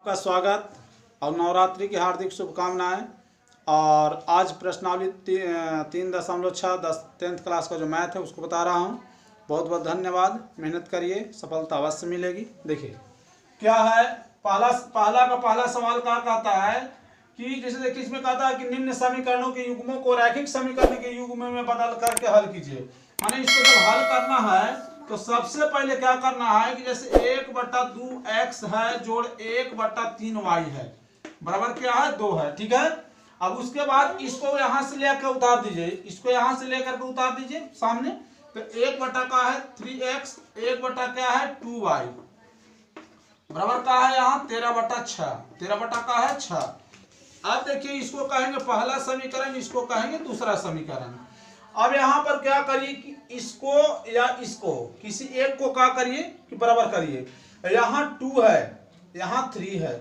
आपका स्वागत और नवरात्रि की हार्दिक शुभकामनाएं। और आज प्रश्नावली 3.6 10th क्लास का जो मैथ है उसको बता रहा हूं। बहुत बहुत धन्यवाद, मेहनत करिए, सफलता अवश्य मिलेगी। देखिए क्या है, पहला सवाल क्या कहता है कि जैसे देखिए इसमें कहता है कि निम्न समीकरणों के युग्मों को रैखिक समीकरण के युग्म में बदल करके हल कीजिए। माने इसको जब हल करना है तो सबसे पहले क्या करना है कि जैसे 1/2x है जोड़ 1/3y है बराबर क्या है 2 है, ठीक है। अब उसके बाद इसको यहां से लेकर उतार दीजिए, इसको यहां से लेकर के उतार दीजिए सामने। तो 1 बटा का है 3x, 1 बटा क्या है 2y बराबर का है यहाँ 13/6, 13 बटा का है 6। अब देखिए इसको कहेंगे पहला समीकरण, इसको कहेंगे दूसरा समीकरण। अब यहाँ पर क्या करिए कि इसको या इसको किसी एक को क्या करिए कि बराबर करिए। यहाँ 2 है, यहाँ 3 है,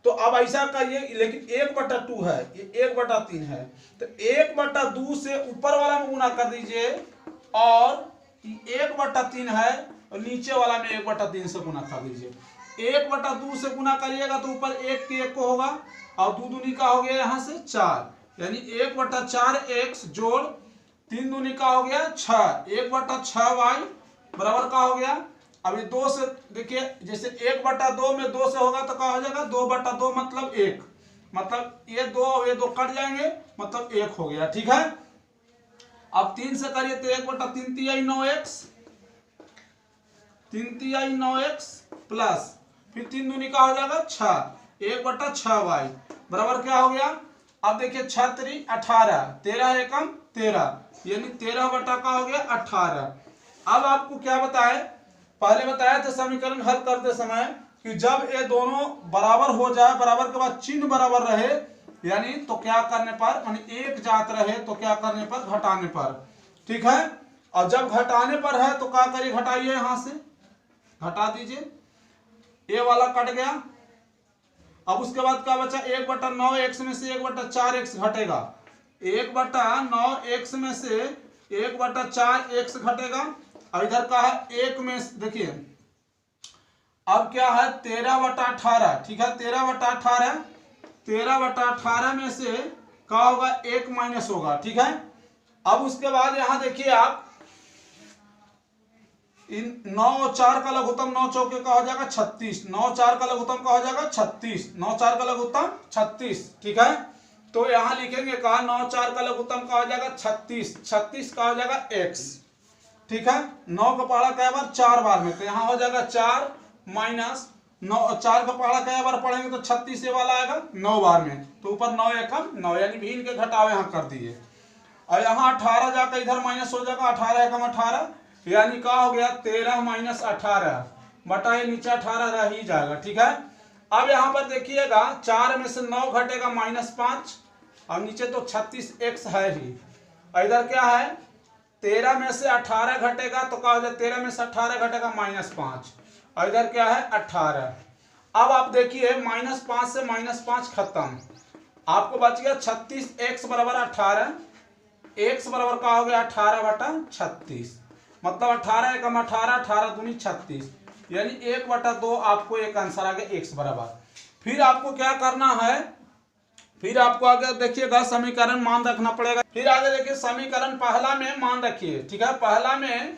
तो अब ऐसा करिए, लेकिन 1/2 है, ये 1/3 है, तो 1/2 से ऊपर वाला में गुना कर दीजिए और 1/3 है और नीचे वाला में 1/3 से गुना कर दीजिए। 1/2 से गुना करिएगा तो ऊपर 1 के 1 को होगा और 2 दूनी का हो गया यहाँ से 4, यानी 1/4x जोड़ 3 दूनी का हो गया 6, 1/6y बराबर का हो गया। अब ये 2 से देखिए जैसे 1/2 में 2 से होगा तो क्या हो जाएगा 2/2 मतलब 1, मतलब ये 2 और ये 2 कट जाएंगे मतलब 1 हो गया, ठीक है। अब 3 से करिए तो 1/3 तिहाई 9x, 3 तिहाई 9x प्लस फिर 3 दूनी का हो जाएगा 6, 1/6y बराबर क्या हो गया। अब देखिए 6 3 18, 13 एकम 13, यानी 13 बटा का हो गया 18। अब आपको क्या बताए, पहले बताया था समीकरण हल करते समय कि जब ये दोनों बराबर हो जाए, बराबर के बाद चिन्ह बराबर रहे, यानी तो क्या करने पर, यानी एक जात रहे तो क्या करने पर, घटाने पर, ठीक है। और जब घटाने पर है तो क्या करिए, घटाइए, यहां से घटा दीजिए, ये वाला कट गया। अब उसके बाद क्या बचा, 1/9x में से 1/4x घटेगा, 1/9x में से 1/4x घटेगा। और इधर का है 1 में देखिए अब क्या है 13/18, ठीक है, 13/18, 13/18 में से क्या होगा 1 माइनस होगा, ठीक है। अब उसके बाद यहां देखिए आप इन 9 और 4 का लघुत्तम 9 चौके का हो जाएगा 36, 9 4 का लघुत्तम का हो जाएगा 36, 9 4 का लघुत्तम 36, ठीक है। तो यहां लिखेंगे कहा 9 4 का लघुत्तम का हो जाएगा 36, 36 का हो जाएगा x, ठीक है। 9 का पहाड़ा कई बार 4 बार में, तो यहां हो जाएगा 4 माइनस 9, 4 का पहाड़ा कई बार पढ़ेंगे तो 36 ये वाला आएगा 9 बार में, तो ऊपर 9 एकम 9, यानी भीन के घटाव यहां कर दिए। और यहाँ 18 जाकर इधर माइनस हो जाएगा, 18 एकम 18, यानी क्या हो गया 13 माइनस 18 बटा ये नीचे 18 रह ही जाएगा, ठीक है। अब यहां पर देखिएगा 4 में से 9 घटेगा -5 और नीचे तो 36x है ही। इधर क्या है 13 में से 18 घटेगा तो क्या हो जाए 13 में से 18 घटेगा -5 और इधर क्या है 18। अब आप देखिए -5 से -5 खत्म, आपको बच गया 36x बराबर 18, x बराबर का हो गया 18/36, मतलब 18 एकम 18, 18 दूनी 36, यानी 1/2 आपको एक आंसर आ गया x बराबर। फिर आपको क्या करना है, फिर आपको आगे देखिएगा समीकरण मान रखना पड़ेगा। फिर आगे देखिए समीकरण पहला में मान रखिए, ठीक है, पहला में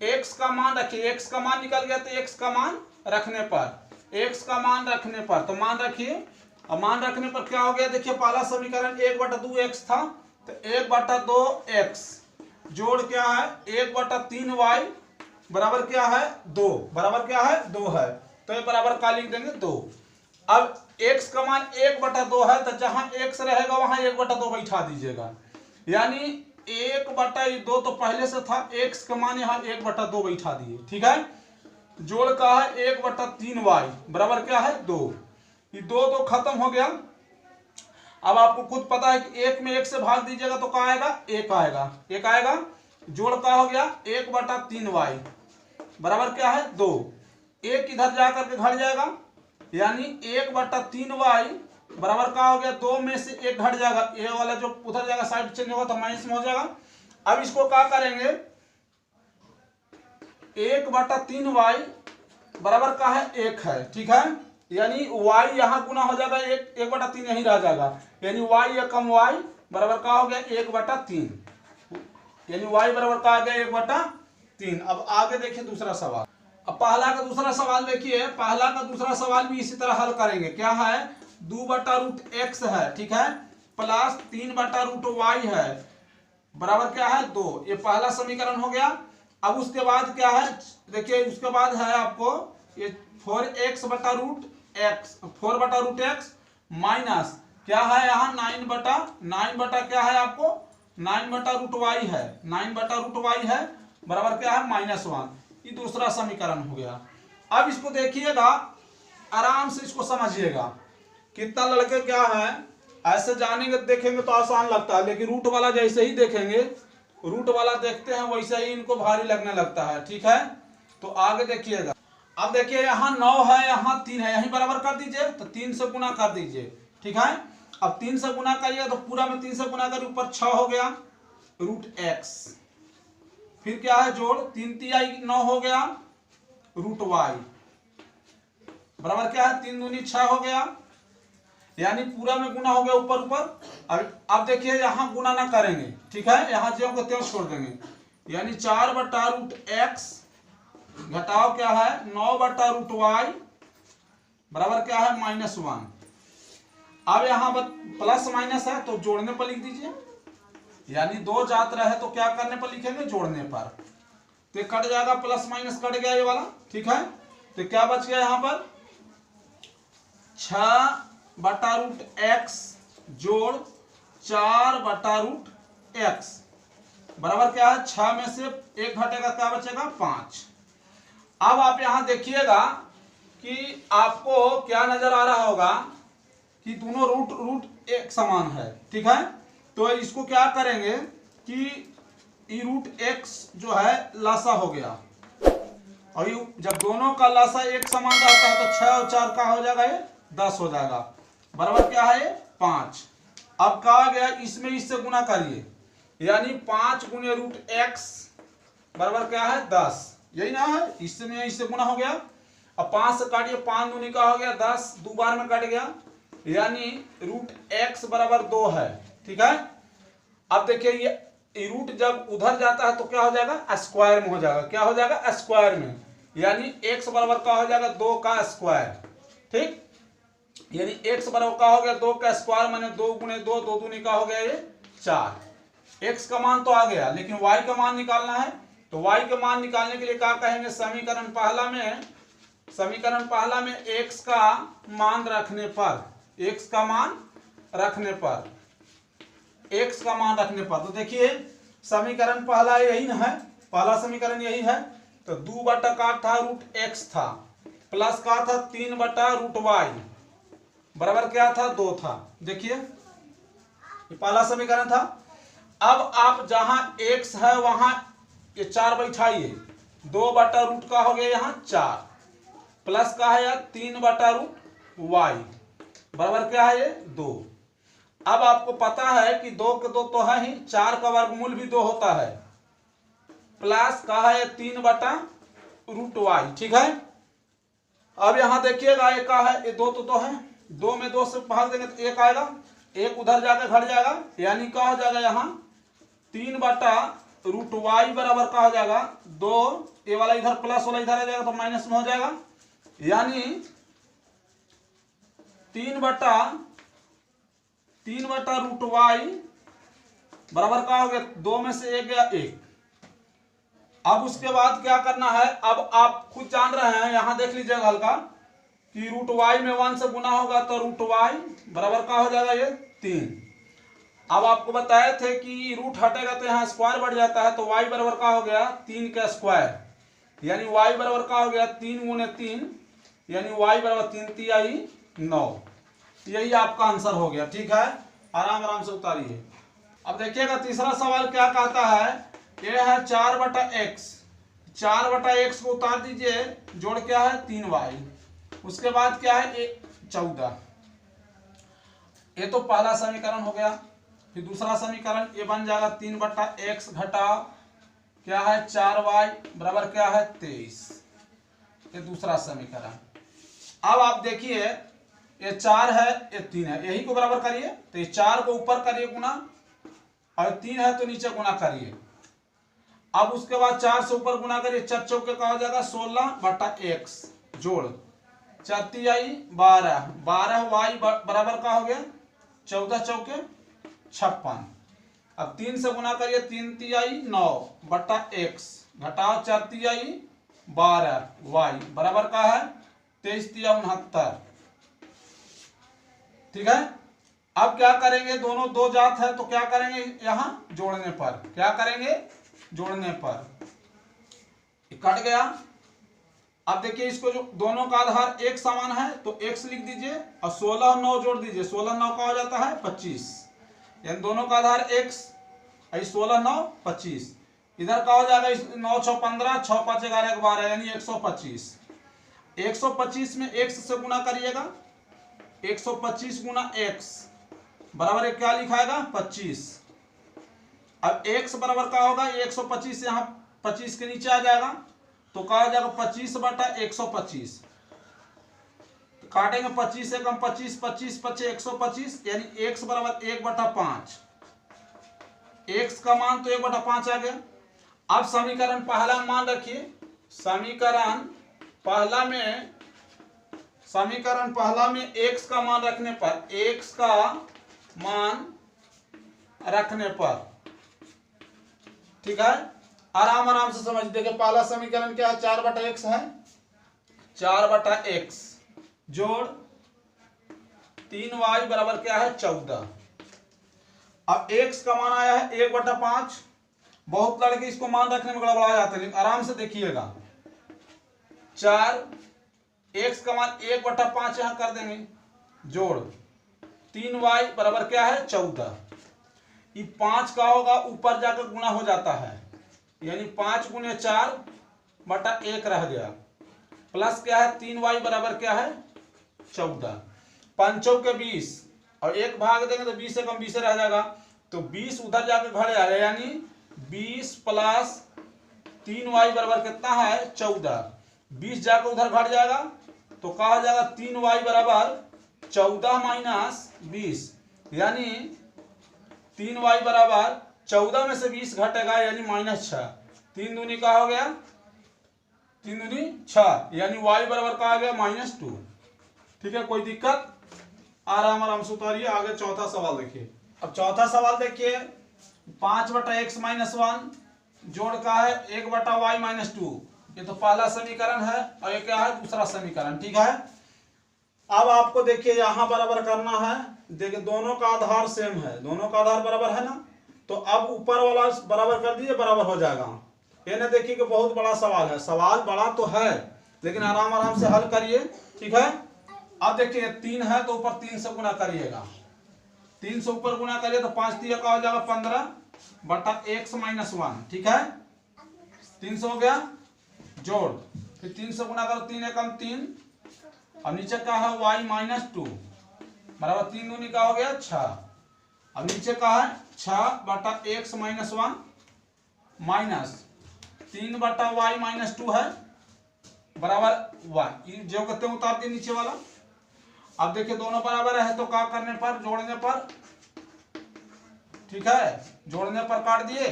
x का मान रखिए, x का मान निकल गया तो x का मान रखने पर, x का मान रखने पर तो मान रखिए। और मान रखने पर क्या हो गया, देखिए पहला समीकरण 1/2x था तो 1/2x जोड़ क्या है 1/3y बराबर क्या है 2, बराबर क्या है 2 है, तो ये बराबर का लिख देंगे 2। अब x का मान 1/2 है तो जहां x रहेगा वहां 1/2 बैठा दीजिएगा, यानी 1/2 तो पहले से था, x का मान यहाँ 1/2 बैठा दिए, ठीक है। जोड़ का है 1/3y बराबर क्या है 2, ये 2 खत्म हो गया। अब आपको खुद पता है कि 1 में 1 से भाग दीजिएगा तो क्या आएगा 1 आएगा, 1 आएगा। जोड़ का हो गया 1/3y बराबर क्या है 2, 1 इधर जाकर के घट जाएगा, यानी 1/3y बराबर का हो गया 2 में से 1 घट जाएगा, ये वाला जो उधर जाएगा साइड चेंज होगा तो माइनस में हो जाएगा। अब इसको क्या करेंगे 1/3y बराबर का है 1 है, ठीक है। यानी y यहाँ गुना हो जाएगा 1/3 यही रह जाएगा, यानी y या कम y बराबर का हो गया 1/3, यानी y बराबर का आ गया 1/3। अब आगे देखिए दूसरा सवाल। अब पहला का दूसरा सवाल देखिए, पहला का दूसरा सवाल भी इसी तरह हल करेंगे। क्या है, 2/√x है, ठीक है, प्लस 3/√y है, बराबर क्या है 2। ये पहला समीकरण हो गया। अब उसके बाद क्या है, देखिए उसके बाद है आपको ये 4x माइनस क्या है यहाँ 9 क्या है आपको 9/√y है, 9/√y है, बराबर क्या है -1। ये दूसरा समीकरण हो गया। अब इसको देखिएगा, आराम से इसको समझिएगा। कितना लड़के क्या है, ऐसे जानेंगे देखेंगे तो आसान लगता है, लेकिन रूट वाला जैसे ही देखेंगे, रूट वाला देखते हैं वैसे ही इनको भारी लगने लगता है, ठीक है। तो आगे देखिएगा। अब देखिए यहाँ 9 है, यहाँ 3 है, यहीं बराबर कर दीजिए, तो 3 से गुना कर दीजिए, ठीक है। अब 3 से गुना करिए तो पूरा में 3 से गुना करिए, ऊपर 6 हो गया √x, फिर क्या है जोड़ 3 तिहाई 9 हो गया √y, बराबर क्या है 3 दूनी 6 हो गया, यानी पूरा में गुना हो गया ऊपर ऊपर। अब देखिए यहाँ गुना ना करेंगे, ठीक है, यहाँ ज्यों को त्यों छोड़ देंगे, यानी 4/√x घटाव क्या है 9/√y बराबर क्या है -1। अब यहाँ प्लस माइनस है तो जोड़ने पर लिख दीजिए, यानी 2 जात रहे तो क्या करने पर लिखेंगे, जोड़ने पर। तो कट जाएगा, प्लस माइनस कट गया ये वाला, ठीक है। तो क्या बच गया यहाँ पर 6/√x जोड़ 4/√x बराबर क्या है 6 में से 1 घटेगा, क्या बचेगा 5। अब आप यहां देखिएगा कि आपको क्या नजर आ रहा होगा कि दोनों रूट एक समान है, ठीक है। तो इसको क्या करेंगे कि √x जो है लासा हो गया, और जब दोनों का लासा एक समान रहता है तो 6 और 4 का हो जाएगा ये 10 हो जाएगा, बराबर क्या है 5। अब कहा गया इसमें इससे गुना करिए, यानी 5 गुने √x बराबर क्या है 10, यही ना है, इससे गुना हो गया। अब 5 से काटिए, 5 दूनी का हो गया 10, 2 बार में कट गया, यानी √x बराबर 2 है, ठीक है। अब देखिए ये रूट जब उधर जाता है तो क्या हो जाएगा स्क्वायर में हो जाएगा, क्या हो जाएगा स्क्वायर में, यानी x बराबर का हो जाएगा 2 का स्क्वायर, ठीक, यानी x बराबर का हो गया 2 का स्क्वायर, माने 2 गुने 2, 2 दूनी का हो गया ये 4। x का मान तो आ गया, लेकिन y का मान निकालना है। तो y का मान निकालने के लिए क्या कहेंगे, समीकरण पहला में x का मान रखने पर, x का मान रखने पर, तो देखिए समीकरण पहला यही है, पहला समीकरण यही है। तो 2 बटा का था √x था, प्लस का था 3/√y बराबर क्या था 2 था। देखिए ये पहला समीकरण था। अब आप जहां x है वहां ये 4 बैठाइए, 2/√, का हो गया यहाँ 4, प्लस का है यार 3/√y बराबर क्या है ये 2। अब आपको पता है कि 2 के 2 तो है ही, 4 का वर्गमूल भी 2 होता है, प्लस का है 3/√y, ठीक है। अब यहां देखिएगा ये का है, ये 2 तो 2 है, 2 में 2 से भाग देंगे तो 1 आएगा, 1 उधर जाकर घट जाएगा, यानी क्या हो जाएगा यहाँ 3/√y बराबर का हो जाएगा 2, ये वाला इधर प्लस वाला इधर आ जाएगा तो माइनस में हो जाएगा, यानी 3/√y बराबर का हो गया 2 में से 1 गया 1। अब उसके बाद क्या करना है, अब आप खुद जान रहे हैं, यहां देख लीजिएगा हल्का कि √y में 1 से गुना होगा तो √y बराबर का हो जाएगा ये 3। अब आपको बताए थे कि रूट हटेगा तो यहाँ स्क्वायर बढ़ जाता है, तो y बराबर का हो गया 3 का स्क्वायर, यानी y बराबर का हो गया 3 गुने 3, यानी y बराबर 3 तिहाई 9। यही आपका आंसर हो गया, ठीक है। आराम से उतारिए। अब देखिएगा तीसरा सवाल क्या कहता है, ये है 4/x, 4/x को उतार दीजिए, जोड़ क्या है 3y, उसके बाद क्या है 14। ये तो पहला समीकरण हो गया। फिर दूसरा समीकरण ये बन जाएगा 3/x घटाव क्या है 4y बराबर क्या है 23, ये दूसरा समीकरण। अब आप देखिए ये 4 है ये 3 है, यही को बराबर करिए तो ये 4 को ऊपर करिए गुना और 3 है तो नीचे गुना करिए। अब उसके बाद 4 से ऊपर गुना करिए, 4 चौके का हो जाएगा 16 बटा x जोड़ 4 तिहाई 12, 12 y बराबर का हो गया 14 चौके 56। अब 3 से गुना करिए, 3 तिहाई 9 बटा x घटाओ 4 तिहाई 12 y बराबर का है 23 तिया 69। ठीक है। अब क्या करेंगे, दोनों दो जात है तो क्या करेंगे, यहां जोड़ने पर क्या करेंगे, जोड़ने पर कट गया। अब देखिए इसको जो दोनों का आधार एक समान है तो x लिख दीजिए और 16 और 9 जोड़ दीजिए, 16 9 का हो जाता है 25, यानी दोनों का आधार x, 16 9 25, इधर का हो जाएगा 9 6 15 6 5 11 12 यानी 125। 125 में x से गुना करिएगा, 125 गुना x बराबर क्या लिखाएगा 25। अब x बराबर क्या होगा, 125 यहाँ 25 के नीचे आ जाएगा तो क्या हो जाएगा 25 बटा 125, तो काटेंगे 25 से कम 25 25 25 125 यानी x बराबर 1 बटा 5, x का मान तो 1 बटा 5 आ गया। अब समीकरण पहला मान रखिए, समीकरण पहला में x का मान रखने पर, x का मान रखने पर, ठीक है, आराम से समझ देखिए पहला समीकरण क्या है 4 बटा x है, 4 बटा x जोड़ 3y बराबर क्या है 14। अब x का मान आया है 1 बटा 5, बहुत लड़के इसको मान रखने में गड़बड़ा जाते हैं, लेकिन आराम से देखिएगा 4 x का मान 1 बटा 5 यहां कर देंगे जोड़ 3y बराबर क्या है 14। ये 5 का होगा ऊपर जाकर गुना हो जाता है, यानी 5 गुने 4 बटा 1 रह गया, प्लस क्या है 3y बराबर क्या है 14, 5 के 20 और 1 भाग देंगे तो 20 से कम 20 रह जाएगा, तो 20 उधर जाकर घट जाएगा, यानी 20 प्लस 3y बराबर कितना है 14, 20 जाकर उधर घट जाएगा तो क्या हो जाएगा 3y बराबर 14 माइनस 20, यानी 3y बराबर 14 में से 20 घटेगा यानी -6, 3 दूनी का हो गया 3 दूनी 6 यानी y बराबर का आ गया -2। ठीक है, कोई दिक्कत, आराम से उतारिए। आगे चौथा सवाल देखिए। अब चौथा सवाल देखिए, 5 बटा x माइनस 1 जोड़ का है 1 बटा y माइनस 2, ये तो पहला समीकरण है और ये क्या है दूसरा समीकरण। ठीक है, अब आपको देखिए यहां बराबर करना है, देखिए दोनों का आधार सेम है, दोनों का आधार बराबर है ना, तो अब ऊपर वाला बराबर कर दीजिए, बराबर हो जाएगा। ये ना देखिए कि बहुत बड़ा सवाल है, सवाल बड़ा तो है लेकिन आराम से हल करिए। ठीक है, अब देखिए 3 है तो ऊपर 3 से गुना करिएगा, 3 से ऊपर गुना करिए तो 5 3 का हो जाएगा 15 बटा x माइनस 1। ठीक है, 3 से हो गया जोड़, फिर 3 से गुना करो 3 एकम 3 और नीचे का है y माइनस 2 बराबर 3 दूनी का हो गया 6। अब नीचे का है 6 बटा x माइनस 1 माइनस 3 बटा y माइनस 2 है बराबर y, जो कहते हैं उतार दिए नीचे वाला। अब देखिए दोनों बराबर है तो क्या करने पर, जोड़ने पर, ठीक है, जोड़ने पर काट दिए।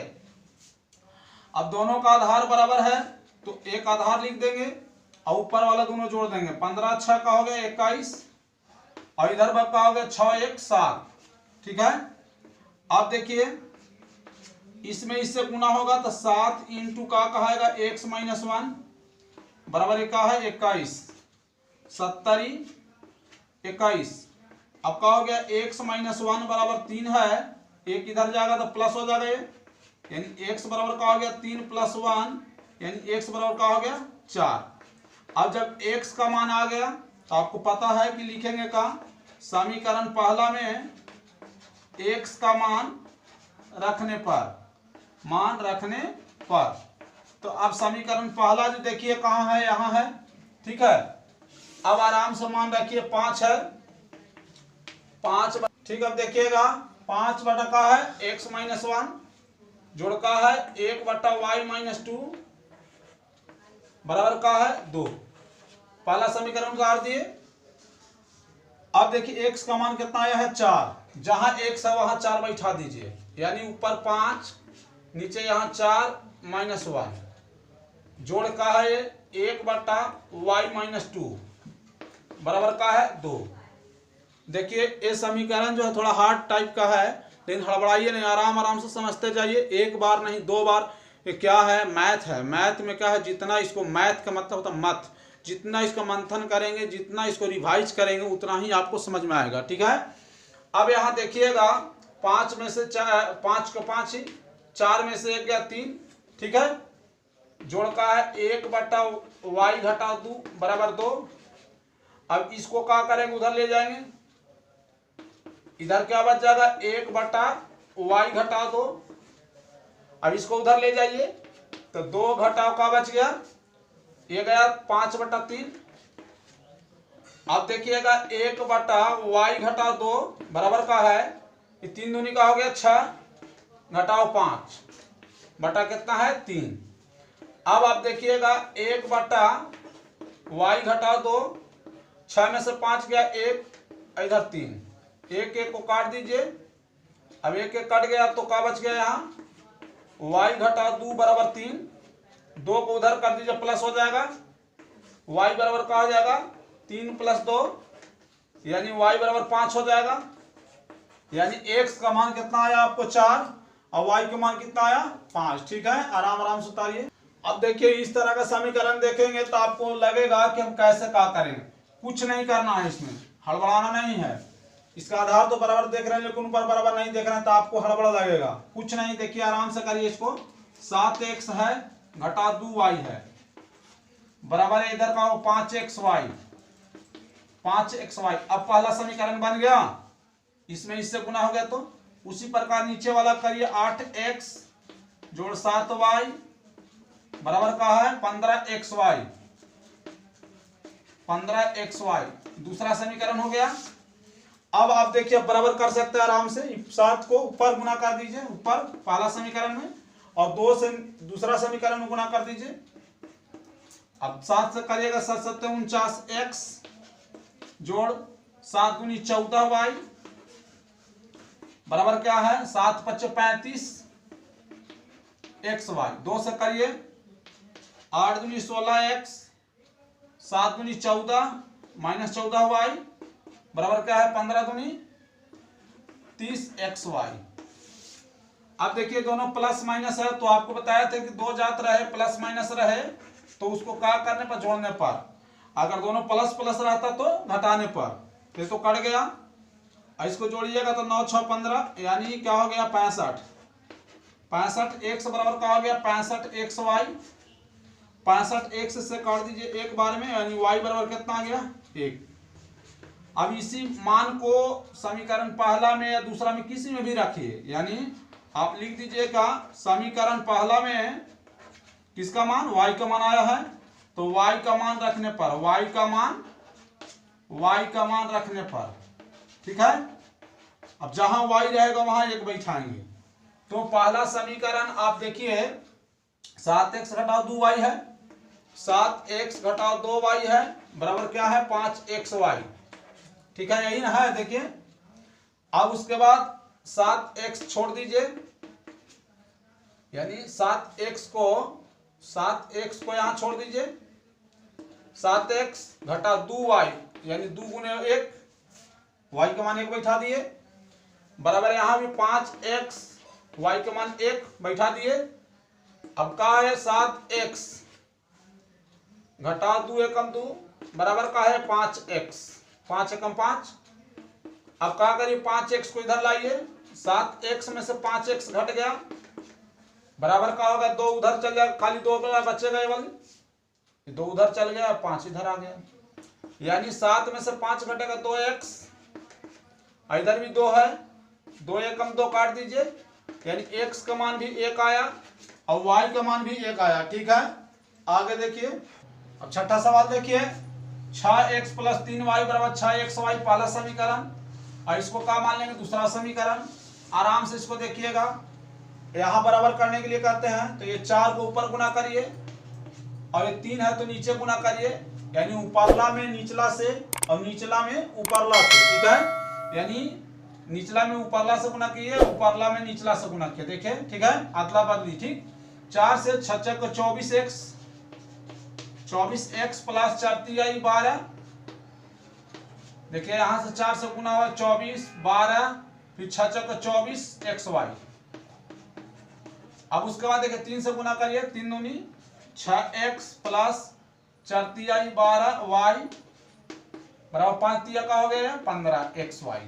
अब दोनों का आधार बराबर है तो एक आधार लिख देंगे और ऊपर वाला दोनों जोड़ देंगे, 15 6 का हो गया 21 और इधर का हो गया 6 1 7। ठीक है, अब देखिए इसमें इससे गुना होगा तो 7 इंटू का कहेगा x माइनस 1 बराबर का है 21, 70 21। अब का हो गया x माइनस 1 बराबर 3 है, एक इधर जाएगा तो प्लस हो जाएगा ये, यानी x बराबर का हो गया 3 प्लस 1 यानी x बराबर का हो गया 4। अब जब x का मान आ गया तो आपको पता है कि लिखेंगे का समीकरण पहला में x का मान रखने पर, तो अब समीकरण पहला जो देखिए कहाँ है, यहाँ है। ठीक है, अब आराम से मान रखिए 5 है, 5। ठीक, अब देखिएगा 5 बटा का है x माइनस 1 जोड़ का है 1 बटा y माइनस 2 बराबर का है 2। पहला समीकरण उतार दिए। अब देखिए x का मान कितना आया है 4, जहां x है वहां 4 बैठा दीजिए, यानी ऊपर 5 नीचे यहाँ 4 माइनस 1 जोड़ का है 1/y-2 बराबर का है 2। देखिए ये समीकरण जो है थोड़ा हार्ड टाइप का है, लेकिन हड़बड़ाइए नहीं, आराम आराम से समझते जाइए, एक बार नहीं 2 बार। ये क्या है, मैथ है। मैथ में क्या है, जितना इसको, मैथ का मतलब होता है मत, जितना इसका मंथन करेंगे, जितना इसको रिवाइज करेंगे, उतना ही आपको समझ में आएगा। ठीक है, अब यहाँ देखिएगा 5 में से 4, 5 का 5 ही, 4 में से 1 गया 3। ठीक है, जोड़ का है 1/y-2 बराबर 2। अब इसको क्या करेंगे, उधर ले जाएंगे, इधर क्या बच जाएगा 1/y-2। अब इसको उधर ले जाइए तो 2 घटाओ का बच गया, ये गया 5/3। अब देखिएगा 1/y-2 बराबर का है, ये 3 दूनी का हो गया 6 घटाओ 5 बटा कितना है 3। अब आप देखिएगा 1/y-2, 6 में से 5 गया 1, इधर 3, 1 को काट दीजिए। अब 1 कट गया तो क्या बच गया यहाँ y-2 बराबर 3, 2 को उधर कर दीजिए प्लस हो जाएगा, y बराबर क्या हो जाएगा 3 + 2 यानी y बराबर 5 हो जाएगा। यानी x का मान कितना आया आपको 4 और y का मान कितना आया 5। ठीक है, आराम आराम से उतारिए। अब देखिए इस तरह का समीकरण देखेंगे तो आपको लगेगा कि हम कैसे क्या करें, कुछ नहीं करना है, इसमें हड़बड़ाना नहीं है। इसका आधार तो बराबर देख रहे हैं, लेकिन ऊपर बराबर नहीं देख रहे हैं तो आपको हड़बड़ा लगेगा। कुछ नहीं, देखिए आराम से करिए इसको। 7x है घटा 2y है बराबर है, इधर का 5xy, 5xy। अब पहला समीकरण बन गया, इसमें इससे गुना हो गया, तो उसी प्रकार नीचे वाला करिए 8x जोड़ 7y बराबर का है 15xy, 15xy दूसरा समीकरण हो गया। अब आप देखिए बराबर कर सकते हैं आराम से, 7 को ऊपर गुना कर दीजिए, ऊपर पहला समीकरण में, और 2 से दूसरा समीकरण में गुना कर दीजिए। अब 7 से करिएगा 7 7 49x जोड़ 7 दूनी 14y बराबर क्या है 7 5 35 xy। 2 से करिए 8 दूनी 16x, 7 दूनी 14 माइनस 14y बराबर क्या है 15 दूनी 30xy। अब देखिए दोनों प्लस माइनस है, तो आपको बताया था कि 2 जात रहे प्लस माइनस रहे तो उसको क्या करने पर, जोड़ने पर। अगर दोनों प्लस प्लस रहता तो घटाने पर, फिर तो कट गया। इसको जोड़िएगा तो 9 6 15 यानी क्या हो गया 65, 65x बराबर क्या हो गया 65xy। 65x से काट दीजिए एक बार में, यानी y बराबर कितना आ गया 1। अब इसी मान को समीकरण पहला में या दूसरा में किसी में भी रखिए, यानी आप लिख दीजिएगा समीकरण पहला में किसका मान, y का मान आया है, तो y का मान रखने पर, y का मान रखने पर, ठीक है। अब जहां y रहेगा वहां 1 बैठाएंगे। तो पहला समीकरण आप देखिए 7x घटाओ 2y है, 7x घटाओ 2y है बराबर क्या है 5xy। ठीक है, यही ना है, देखिए। अब उसके बाद 7x छोड़ दीजिए, यानी 7x को यहां छोड़ दीजिए, 7x घटा 2y यानी 2 गुने 1, y का मान 1 बैठा दिए बराबर, यहां भी 5x y का मान 1 बैठा दिए। अब का है 7x घटा 2 एकम 2 बराबर का है 5x, 5 एकम 5। अब क्या करिए 5x को इधर लाइए, 7x में से 5x घट गया बराबर का होगा 2 उधर चल गया, खाली 2 बचेगा, ये वाली 2 उधर चल गया, 5 इधर आ गया, यानी 7 में से 5 घटेगा 2x, इधर भी 2 है, 2 एकम 2 काट दीजिए, यानी x का मान भी 1 आया और y का मान भी 1 आया। ठीक है, आगे देखिए। अब छठा सवाल देखिए, 6x + 3y बराबर 6xy पहला समीकरण, और इसको क्या मान लेंगे दूसरा समीकरण। आराम से इसको देखिएगा, यहां बराबर करने के लिए कहते हैं तो ये 4 को ऊपर गुना करिए और ये 3 है तो नीचे गुना करिए, यानी ऊपरला में निचला से और निचला में ऊपरला से, ठीक है। यानी निचला में ऊपरला से गुना किए, ऊपरला में निचला से गुना किए, देखे, ठीक है, अदला बदली, ठीक। 4 से 6 को 24x, 24x प्लस 4 तिहाई 12, देखिए यहां से 4 से गुना हुआ 24, 12, फिर 6 को 24xy। अब उसके बाद देखिए 3 से गुना करिए, 3 दूनी 6x प्लस 4 तिहाई 12y बराबर 5 तिया का हो गया 15xy।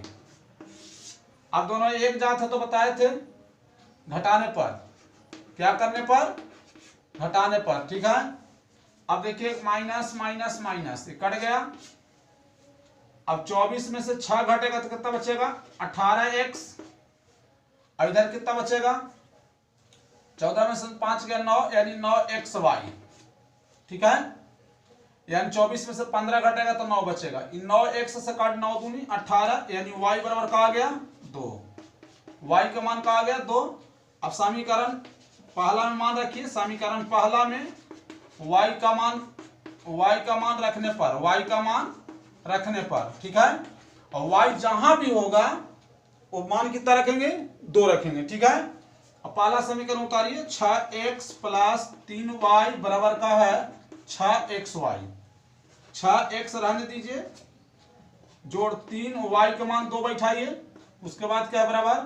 अब दोनों एक जात है तो बताए थे घटाने पर, क्या करने पर, घटाने पर, ठीक है। अब देखिए माइनस माइनस माइनस कट गया। अब 24 में से 6 घटेगा तो कितना बचेगा 18x। अब इधर कितना बचेगा 14 में से 5 गया 9, यानी 9xy, ठीक है। यानी 24 में से 15 घटेगा तो 9 बचेगा। 9x से काट 9 दूनी 18, यानी y बराबर का आ गया 2। y का मान का आ गया 2। अब समीकरण पहला में मान रखिए, समीकरण पहला में y का मान रखने पर, y का मान रखने पर, ठीक है। और y जहां भी होगा वो मान कितना रखेंगे 2 रखेंगे, ठीक है। अब पहला समीकरण उतारिए, 6x प्लस 3y बराबर का है 6xy। 6x रहने दीजिए, जोड़ 3y का मान 2 बैठाइए, उसके बाद क्या बराबर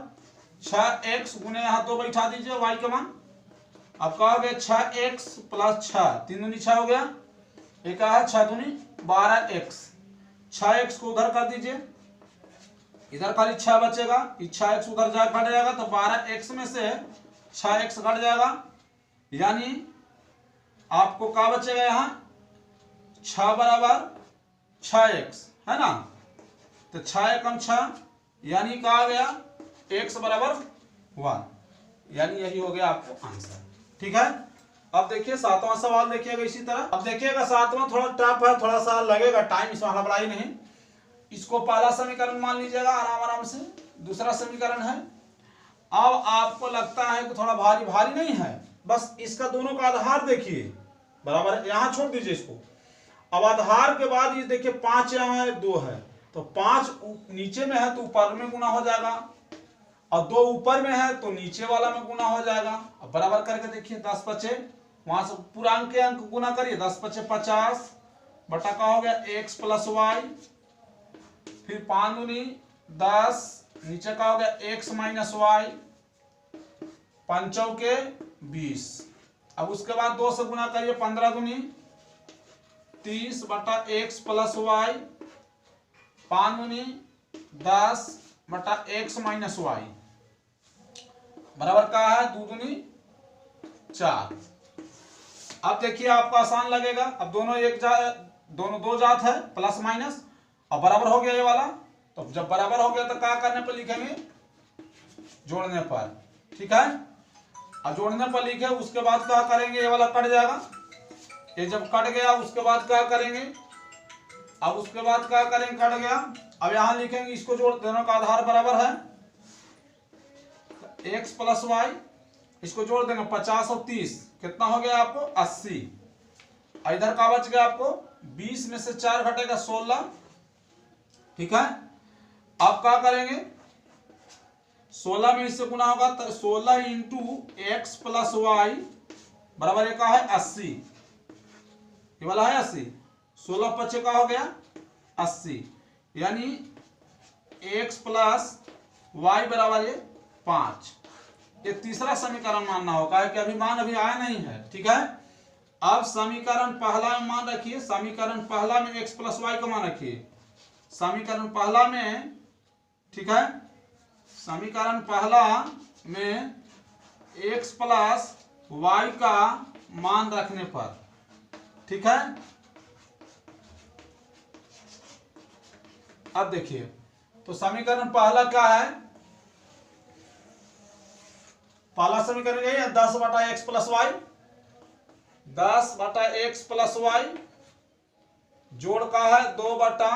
6x गुने यहाँ 2 बैठा दीजिए y का मान। अब क्या हो गया 6x प्लस 6, 3 दूनी 6 हो गया, एक है 6 दूनी 12x। 6x को उधर कर दीजिए, इधर खाली 6 बचेगा, 6x उधर जा घट जाएगा तो 12x में से 6x घट जाएगा, यानी आपको क्या बचेगा यहाँ 6 बराबर 6x, है ना। तो 6 एकम 6, यानी क्या आ गया x बराबर 1, यानी यही हो गया आपको आंसर, ठीक है। अब देखिए 7वां सवाल देखिएगा इसी तरह। अब देखिएगा 7वां थोड़ा टफ है, थोड़ा सा लगेगा टाइम, इसमें हड़बड़ाई नहीं। इसको पहला समीकरण मान लीजिएगा आराम आराम से, दूसरा समीकरण है। अब आपको लगता है कि थोड़ा भारी भारी नहीं है, बस इसका दोनों का आधार देखिए बराबर, यहां छोड़ दीजिए इसको। अब आधार के बाद ये देखिए 5 यहाँ है 2 है, तो 5 नीचे में है तो ऊपर में गुना हो जाएगा, और 2 ऊपर में है तो नीचे वाला में गुना हो जाएगा। अब बराबर करके देखिए 10 पचे, वहां से पूर्णांक के अंक गुना करिए, 10 पचे 50 बटा का हो गया x प्लस वाई, फिर 5 दूनी 10, नीचे का हो गया x माइनस वाई, 5 चौके 20। अब उसके बाद 2 से गुना करिए, 15 दूनी 30 बटा x प्लस वाई, 5 दूनी 10 बटा x माइनस वाई बराबर का है 2 दूनी 4। अब देखिए आपको आसान लगेगा, अब दोनों दो जात है प्लस माइनस, अब बराबर हो गया ये वाला, तो जब बराबर हो गया तो क्या करने पर लिखेंगे जोड़ने पर, ठीक है। अब जोड़ने पर लिखे, उसके बाद क्या करेंगे, ये वाला कट जाएगा, ये जब कट गया उसके बाद क्या करेंगे, अब उसके बाद क्या करेंगे कट गया, अब यहां लिखेंगे इसको जोड़, दोनों का आधार बराबर है x प्लस वाई, इसको जोड़ देंगे 50 और 30, कितना हो गया आपको 80। इधर का बच गया आपको 20 में से 4 घटेगा 16, ठीक है। अब क्या करेंगे 16 में इससे गुना होगा तो 16 इंटू एक्स प्लस वाई बराबर ये का है 80, ये वाला है 80, 16 पचे का हो गया 80, यानी x प्लस वाई बराबर ये 5। ये तीसरा समीकरण मानना होगा कि अभी मान अभी आया नहीं है, ठीक है। अब समीकरण पहला में मान रखिए, समीकरण पहला में x प्लस वाई का मान रखिए, समीकरण पहला में, ठीक है, समीकरण पहला में x प्लस वाई का मान रखने पर, ठीक है। अब देखिए तो समीकरण पहला क्या है, पहला समीकरण यही है 10 बटा एक्स प्लस वाई, 10 बटा एक्स प्लस वाई जोड़ का है 2 बटा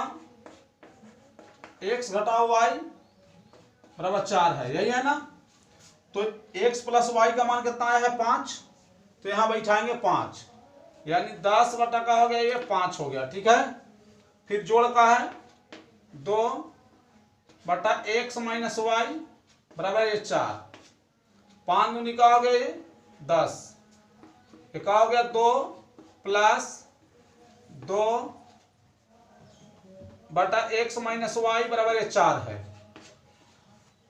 एक्स घटा वाई बराबर 4 है, यही है ना। तो x प्लस वाई का मान कितना है 5, तो यहां बैठाएंगे 5, यानी 10 बटा का हो गया ये 5 हो गया। ठीक है, फिर जोड़ का है 2 बटा एक्स माइनस वाई बराबर ये 4, 5 दूनी का हो गया ये 10, ये का हो गया 2 प्लस 2 बटा एक्स माइनस वाई बराबर ये 4 है।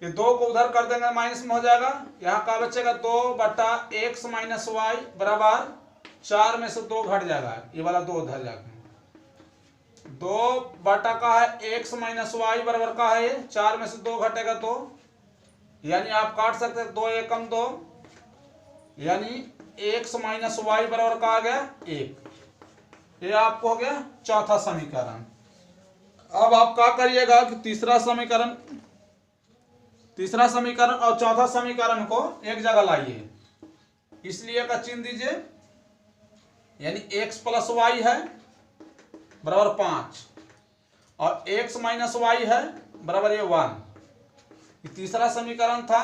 ये 2 को उधर कर देंगे माइनस में हो जाएगा, यहाँ का बचेगा 2 बटा एक्स माइनस वाई बराबर 4 में से 2 घट जाएगा, ये वाला 2 उधर जाएगा। 2 बटा का है एक्स माइनस वाई बराबर का है 4 में से 2 घटेगा 2, यानी आप काट सकते हैं 2 एकम 2, यानी एक्स माइनस वाई बराबर का आ गया 1। ये आपको हो गया चौथा समीकरण। अब आप क्या करिएगा कि तीसरा समीकरण और चौथा समीकरण को एक जगह लाइए, इसलिए का चिन्ह दीजिए, यानी x प्लस वाई है बराबर 5 और x माइनस वाई है बराबर ये 1। ये तीसरा समीकरण था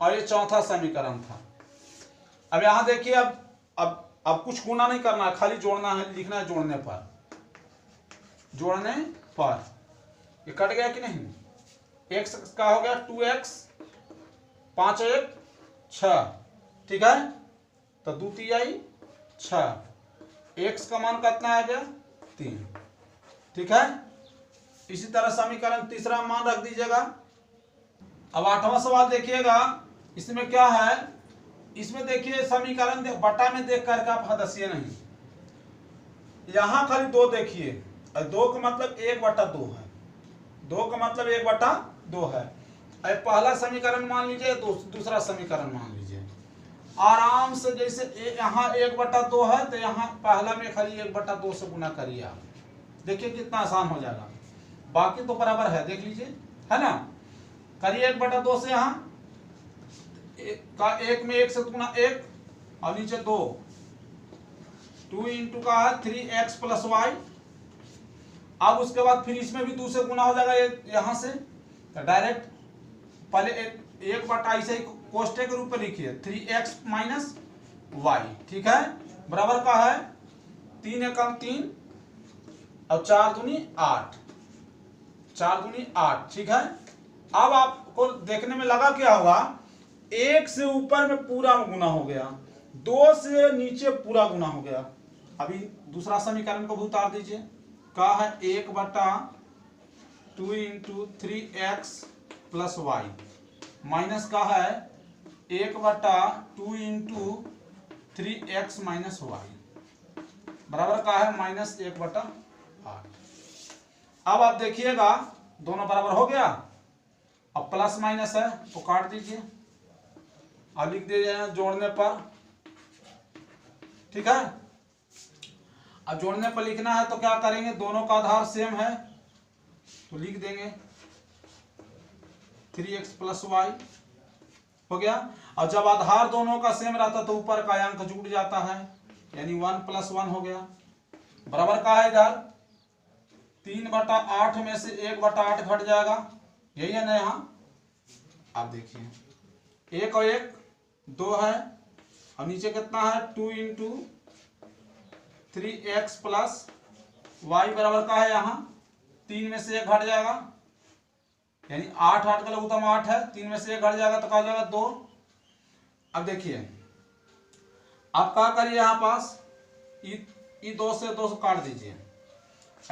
और ये चौथा समीकरण था। अब यहां देखिए, अब कुछ गुना नहीं करना है, खाली जोड़ना है, लिखना है जोड़ने पर। ये कट गया कि नहीं, x का हो गया 2x, 5 और 1 6, ठीक है, तो 2 तिहाई 6, x का मान कितना आ गया 3। ठीक है, इसी तरह समीकरण तीसरा मान रख दीजिएगा। अब 8वां सवाल देखिएगा, इसमें क्या है, इसमें देखिए समीकरण बटा में देख करके आप हदसिए नहीं, यहां खाली 2 देखिए, 2 का मतलब 1/2 है, 2 का मतलब 1/2 है। अब पहला समीकरण मान लीजिए, दूसरा समीकरण मान लीजिए, आराम से जैसे यहाँ 1/2 है तो यहाँ पहला में खाली 1/2 से गुना करिए आप, देखिए कितना आसान हो जाएगा। बाकी तो बराबर है, देख लीजिए, है ना, करिए 1/2 से, यहाँ का 1 में 1 से गुना 1 और नीचे 2, 2 इंटू का है 3x प्लस वाई। अब उसके बाद फिर इसमें भी 2 से गुना हो जाएगा, यहां से तो डायरेक्ट पहले 1/, ऐसे ही कोष्टक के रूप में लिखिए 3x माइनस वाई। ठीक है, बराबर का है 3 एकम 3 और 4 दूनी 8, 4 दूनी 8। ठीक है, अब आपको देखने में लगा क्या होगा, 1 से ऊपर में पूरा गुना हो गया, 2 से नीचे पूरा गुना हो गया। अभी दूसरा समीकरण को भी उतार दीजिए, का है 1/2 into 3x plus Y minus का है 1/2 इंटू 3x माइनस वाई बराबर का है माइनस 1/8। अब आप देखिएगा दोनों बराबर हो गया, अब प्लस माइनस है तो काट दीजिए, अब लिख दीजिए जोड़ने पर। ठीक है, अब जोड़ने पर लिखना है तो क्या करेंगे, दोनों का आधार सेम है तो लिख देंगे 3x प्लस वाई हो गया। और जब आधार दोनों का सेम रहता तो ऊपर का अंक जुड़ जाता है, यानी 1 + 1 हो गया, बराबर का है इधर 3/8 में से 1/8 घट जाएगा, यही है ना। यहाँ आप देखिए 1 और 1 2 है और नीचे कितना है 2 इंटू 3x प्लस वाई बराबर का है, यहाँ 3 में से 1 घट जाएगा, यानी 8 8 का लघुत्तम 8 है, 3 में से 1 घट जाएगा तो क्या हो जाएगा 2। अब देखिए आप क्या करिए, यहाँ पास ये 2 से 2 से काट दीजिए,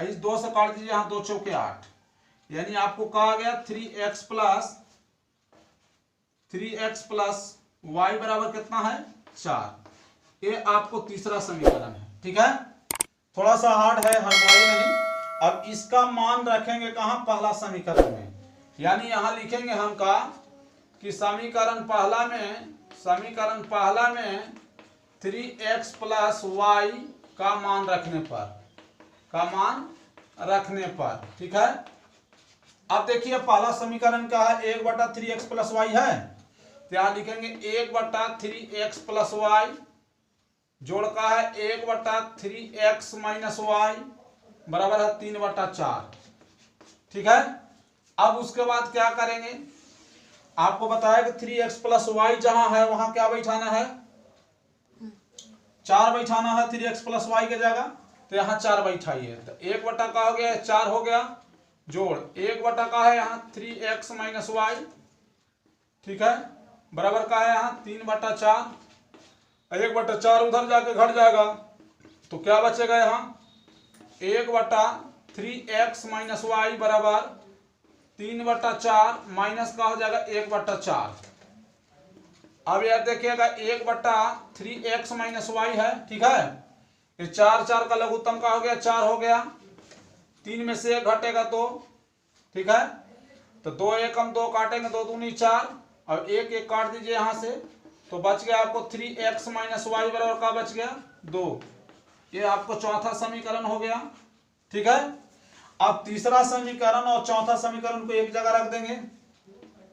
इस 2 से काट दीजिए, यहाँ 2 चौके 8, यानी आपको कहा गया 3x प्लस वाई बराबर कितना है 4। ये आपको तीसरा समीकरण है। ठीक है, थोड़ा सा हार्ड है, हड़बड़ाई नहीं। अब इसका मान रखेंगे कहाँ, पहला समीकरण में, यानी यहां लिखेंगे हम का कि समीकरण पहला में 3x प्लस वाई का मान रखने पर, ठीक है। अब देखिए पहला समीकरण का है 1/3x प्लस वाई है, तो यहां लिखेंगे 1/3x प्लस वाई जोड़ का है 1/3x माइनस वाई बराबर है 3/4। ठीक है, अब उसके बाद क्या करेंगे, आपको बताया कि 3x प्लस वाई जहां है वहां क्या बैठाना है, 4 बैठाना है 3x प्लस वाई के जगह, तो यहाँ 4 बैठाइए, तो 1 बटा का हो गया 4 हो गया, जोड़ 1 बटा का है यहाँ 3x माइनस वाई, ठीक है, बराबर का है यहाँ 3 बटा 4, 1 बटा 4 उधर जाके घट जाएगा, तो क्या बचेगा यहाँ 1 बटा 3x माइनस वाई बराबर 3 बटा 4 माइनस का हो जाएगा 1 बटा 4। अब यार देखिएगा 1 बटा 3x माइनस वाई है, ठीक है, ये 4 4 का लघुत्तम का हो गया 4 हो गया, 3 में से 1 घटेगा 2, ठीक है, तो 2 1 हम 2 काटेंगे, 2 दूनी 4 और 1 1 काट दीजिए यहाँ से, तो बच गया आपको 3x माइनस वाई बराबर का बच गया 2। ये आपको चौथा समीकरण हो गया, ठीक है। अब तीसरा समीकरण और चौथा समीकरण को एक जगह रख देंगे,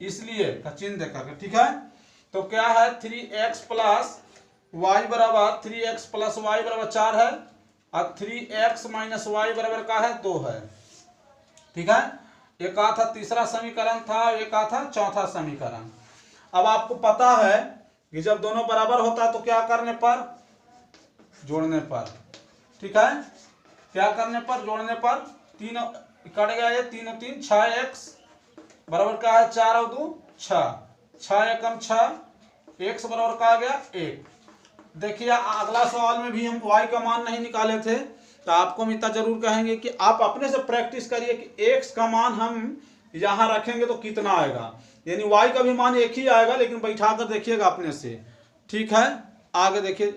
इसलिए का चिन्ह देकर, ठीक है, तो क्या है 3x प्लस वाई बराबर 3x प्लस वाई बराबर 4 है और 3x माइनस वाई बराबर का है 2 है, ठीक है। एक का था तीसरा समीकरण था, एक का था चौथा समीकरण। अब आपको पता है कि जब दोनों बराबर होता है तो क्या करने पर, जोड़ने पर, ठीक है, क्या करने पर, जोड़ने पर, 3 कट गया, ये 3 और 3 6x बराबर का है 4 और 2 6, 6 एकम 6, x बराबर का आ गया 1। देखिए अगला सवाल में भी हम y का मान नहीं निकाले थे, तो आपको हम इतना जरूर कहेंगे कि आप अपने से प्रैक्टिस करिए कि x का मान हम यहाँ रखेंगे तो कितना आएगा, यानी y का भी मान एक ही आएगा, लेकिन बैठा कर देखिएगा अपने से, ठीक है। आगे देखिए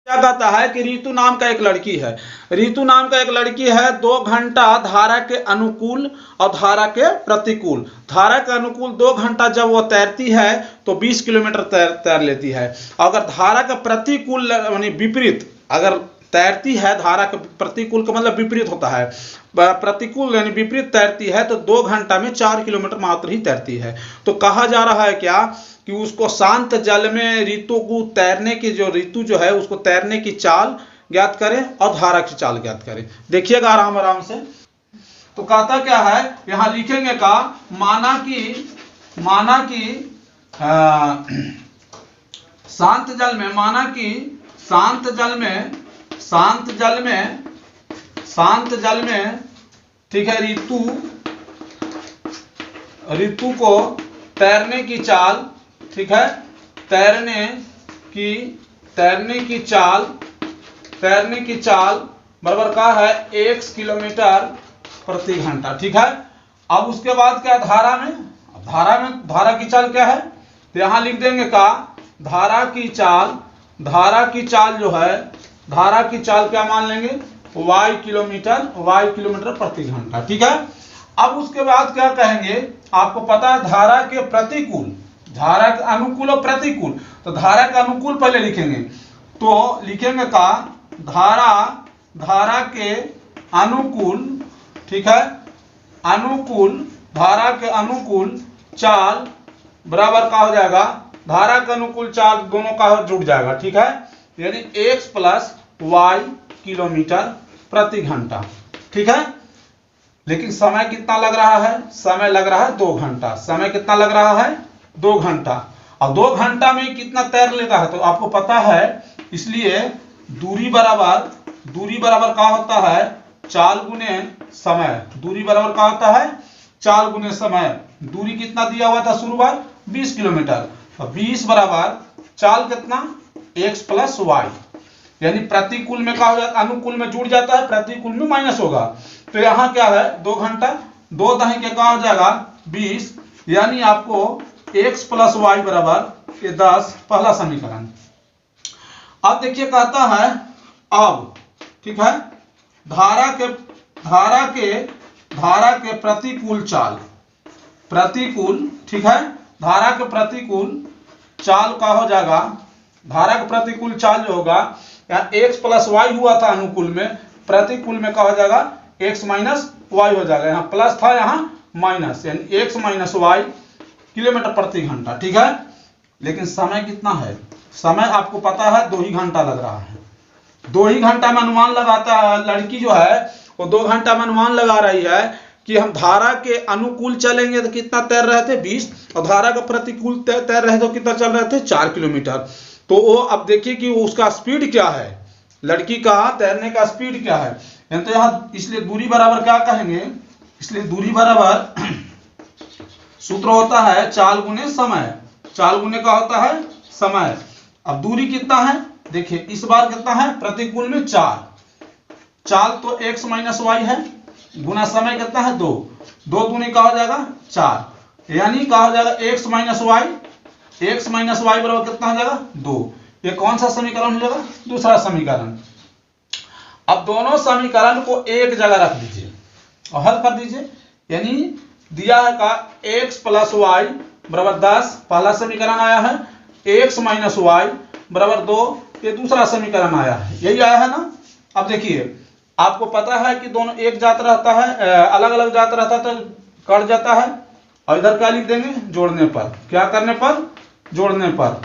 क्या कहता है कि ऋतु नाम का एक लड़की है, ऋतु नाम का एक लड़की है 2 घंटा धारा के अनुकूल और धारा के प्रतिकूल, धारा के अनुकूल 2 घंटा जब वो तैरती है तो 20 किलोमीटर तैर लेती है। अगर धारा का प्रतिकूल यानी विपरीत अगर तैरती है, धारा के प्रतिकूल का मतलब विपरीत होता है, प्रतिकूल यानी विपरीत तैरती है तो 2 घंटा में 4 किलोमीटर मात्र ही तैरती है। तो कहा जा रहा है क्या कि उसको शांत जल में ऋतु को तैरने की ऋतु जो है उसको तैरने की चाल ज्ञात करें और धारा की चाल ज्ञात करें। देखिएगा आराम आराम से, तो कहता क्या है, यहां लिखेंगे का माना कि शांत जल में, माना कि शांत जल में ठीक है, ऋतु को तैरने की चाल, ठीक है, तैरने की चाल बराबर का है 1 किलोमीटर प्रति घंटा, ठीक है। अब उसके बाद क्या, धारा की चाल क्या है, तो यहां लिख देंगे का धारा की चाल जो है, धारा की चाल क्या मान लेंगे, y किलोमीटर प्रति घंटा, ठीक है। अब उसके बाद क्या कहेंगे, आपको पता है धारा के प्रतिकूल, धारा के अनुकूल और प्रतिकूल, तो धारा के अनुकूल पहले लिखेंगे, तो लिखेंगे का धारा के अनुकूल, ठीक है, धारा के अनुकूल चाल बराबर का हो जाएगा, धारा के अनुकूल चाल दोनों का जुड़ जाएगा, ठीक है, यानी x प्लस वाई किलोमीटर प्रति घंटा, ठीक है। लेकिन समय कितना लग रहा है, समय लग रहा है 2 घंटा, समय कितना लग रहा है 2 घंटा। अब 2 घंटा में कितना तैर लेता है तो आपको पता है, इसलिए दूरी बराबर का होता है चाल गुने समय, दूरी बराबर का होता है चाल गुने समय। दूरी कितना दिया हुआ था शुरुआत 20 किलोमीटर, 20 बराबर चाल कितना x प्लस वाई, यानी प्रतिकूल में क्या हो जाता है, अनुकूल में जुड़ जाता है, प्रतिकूल में माइनस होगा, तो यहाँ क्या है 2 घंटा, 2 दही के क्या हो जाएगा 20, यानी आपको x प्लस वाई बराबर ये 10, पहला समीकरण। अब देखिए कहता है, अब ठीक है, धारा के प्रतिकूल चाल, ठीक है, धारा के प्रतिकूल चाल का हो जाएगा, धारा का प्रतिकूल चाल जो होगा, यहाँ x प्लस वाई हुआ था अनुकूल में, प्रतिकूल में क्या हो जाएगा x माइनस वाई हो जाएगा, यहाँ प्लस था यहाँ माइनस, यानी x माइनस वाई किलोमीटर प्रति घंटा, ठीक है। लेकिन समय कितना है, समय आपको पता है 2 ही घंटा लग रहा है, 2 ही घंटा में अनुमान लगाता है लड़की जो है, वो 2 घंटा में अनुमान लगा रही है कि हम धारा के अनुकूल चलेंगे तो कितना तैर रहे थे 20, और धारा का प्रतिकूल तैर रहे तो कितना चल रहे थे 4 किलोमीटर। तो वो अब देखिए कि उसका स्पीड क्या है, लड़की का तैरने का स्पीड क्या है। यानी तो यहाँ इसलिए दूरी बराबर क्या कहेंगे, इसलिए दूरी बराबर सूत्र होता है चाल गुने समय। चाल गुने का होता है समय। अब दूरी कितना है, देखिए इस बार कितना है, प्रतिकूल में 4, चाल तो x माइनस वाई है, गुना समय कितना है 2, 2 दूनी का हो जाएगा 4, यानी का हो जाएगा x minus y, x minus y बराबर कितना हो जाएगा 2। ये कौन सा समीकरण हो जाएगा, दूसरा समीकरण। अब दोनों समीकरण को एक जगह रख दीजिए और हल कर दीजिए। यानी दिया है का x प्लस वाई बराबर 10, पहला समीकरण आया है, x माइनस वाई बराबर 2, ये दूसरा समीकरण आया है, यही आया है ना। अब देखिए आपको पता है कि दोनों एक जात रहता है, अलग अलग जात रहता है तो कट जाता है, और इधर क्या लिख देंगे, जोड़ने पर, क्या करने पर, जोड़ने पर।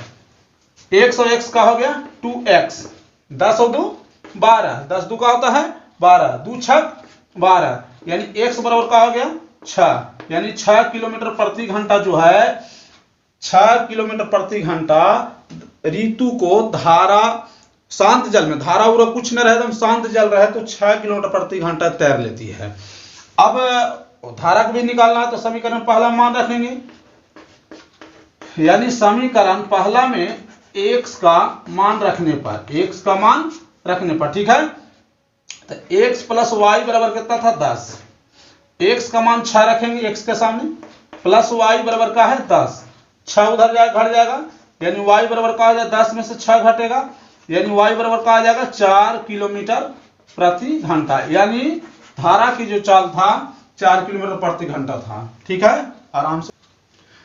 x और x का हो गया 2x, 10 और 2 12, 10 2 का होता है 12, 2 छक 12, यानी x बराबर का हो गया 6, यानी 6 किलोमीटर प्रति घंटा जो है, 6 किलोमीटर प्रति घंटा ऋतु को धारा, शांत जल में, धारा उरा कुछ न रहे तो शांत जल रहे तो 6 किलोमीटर प्रति घंटा तैर लेती है। अब धारा को भी निकालना है तो समीकरण पहला मान रखेंगे, यानी समीकरण पहला में x का मान रखने पर, x का मान रखने पर, ठीक है, तो x प्लस वाई बराबर कितना था 10, x का मान 6 रखेंगे x के सामने, प्लस y बराबर का है 10, 6 उधर जाएगा घट जाएगा, यानी y बराबर का हो जाएगा 10 में से 6 घटेगा, यानी y बराबर का आ जाएगा 4 किलोमीटर प्रति घंटा, यानी धारा की जो चाल था 4 किलोमीटर प्रति घंटा था। ठीक है, आराम से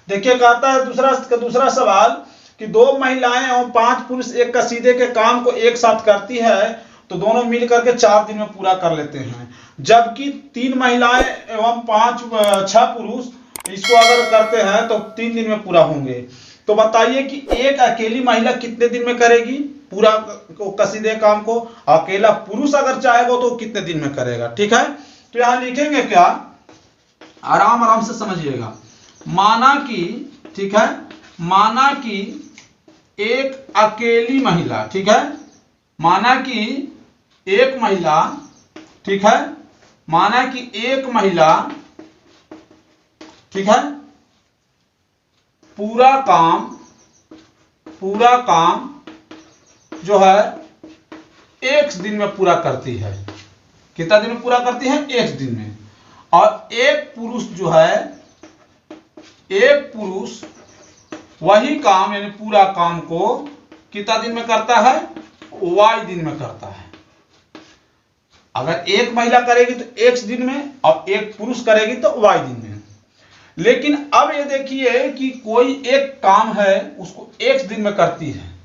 देखिए। कहता है दूसरा सवाल कि 2 महिलाएं और 5 पुरुष एक कसीदे के काम को एक साथ करती है तो दोनों मिल करके 4 दिन में पूरा कर लेते हैं, जबकि 3 महिलाएं एवं 6 पुरुष इसको अगर करते हैं तो 3 दिन में पूरा होंगे। तो बताइए कि एक अकेली महिला कितने दिन में करेगी पूरा कसीदे काम को, अकेला पुरुष अगर चाहेगा तो कितने दिन में करेगा। ठीक है, तो यहां लिखेंगे क्या, आराम से समझिएगा। माना कि, ठीक है, माना कि एक अकेली महिला, ठीक है, माना कि एक महिला, ठीक है, माना कि एक महिला, ठीक है, पूरा काम जो है 1 दिन में पूरा करती है। कितना दिन में पूरा करती है, 1 दिन में। और एक पुरुष जो है, एक पुरुष वही काम यानी पूरा काम को कितना दिन में करता है, y दिन में करता है। अगर एक महिला करेगी तो x दिन में और एक पुरुष करेगी तो y दिन में। लेकिन अब ये देखिए कि कोई एक काम है उसको x दिन में करती है,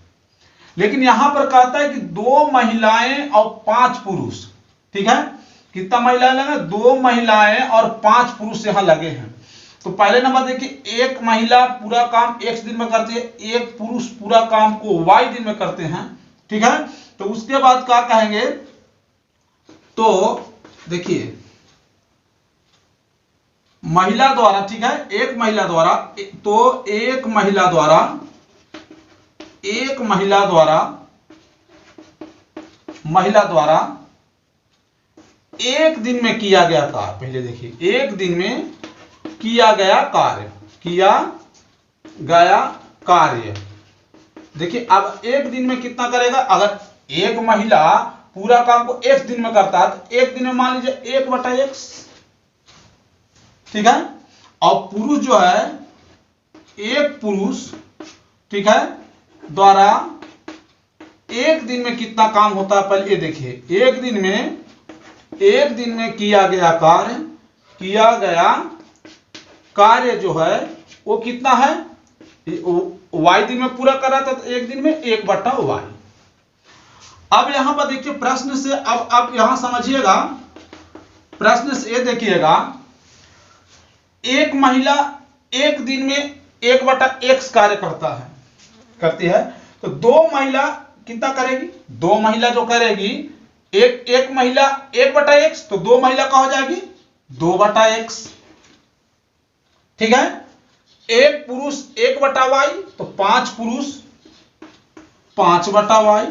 लेकिन यहां पर कहता है कि 2 महिलाएं और 5 पुरुष, ठीक है, कितना महिलाएं लगे, 2 महिलाएं और 5 पुरुष यहां लगे हैं। तो पहले नंबर देखिए, एक महिला पूरा काम x दिन में करती है, एक पुरुष पूरा काम को y दिन में करते हैं। ठीक है, तो उसके बाद क्या कहेंगे, तो देखिए महिला द्वारा, ठीक है, एक महिला द्वारा, तो एक महिला द्वारा 1 दिन में किया गया कार्य, पहले देखिए 1 दिन में किया गया कार्य। देखिए अब 1 दिन में कितना करेगा, अगर एक महिला पूरा काम को 1 दिन में करता है तो 1 दिन में मान लीजिए 1/x, ठीक है, और पुरुष जो है, एक पुरुष, ठीक है, द्वारा 1 दिन में कितना काम होता है, पहले ये देखिए, 1 दिन में किया गया कार्य जो है वो कितना है, y दिन में पूरा कर रहा था तो 1 दिन में 1/y। अब यहां पर देखिए प्रश्न से, अब आप यहां समझिएगा, प्रश्न से ये देखिएगा, एक महिला 1 दिन में 1/x कार्य करती है, तो 2 महिला कितना करेगी, 2 महिला जो करेगी, एक महिला 1/x, तो 2 महिला का हो जाएगी 2/x। ठीक है, एक पुरुष 1/y, तो 5 पुरुष 5/y,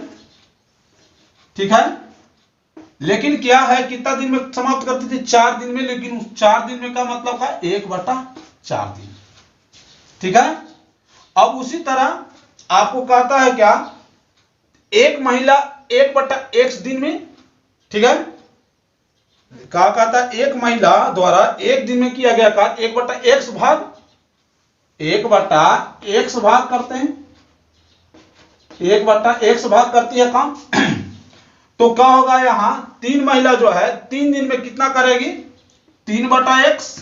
ठीक है। लेकिन क्या है, कितना दिन में समाप्त करती थी? 4 दिन में, लेकिन उस 4 दिन में का मतलब का 1/4 दिन, ठीक है। अब उसी तरह आपको कहता है क्या, एक महिला 1/x दिन में, ठीक है, क्या कहता है, एक महिला द्वारा एक दिन में किया गया कार्य 1/x भाग करते हैं, 1/x भाग करती है काम। तो क्या होगा, यहां 3 महिला जो है 3 दिन में कितना करेगी? 3/x।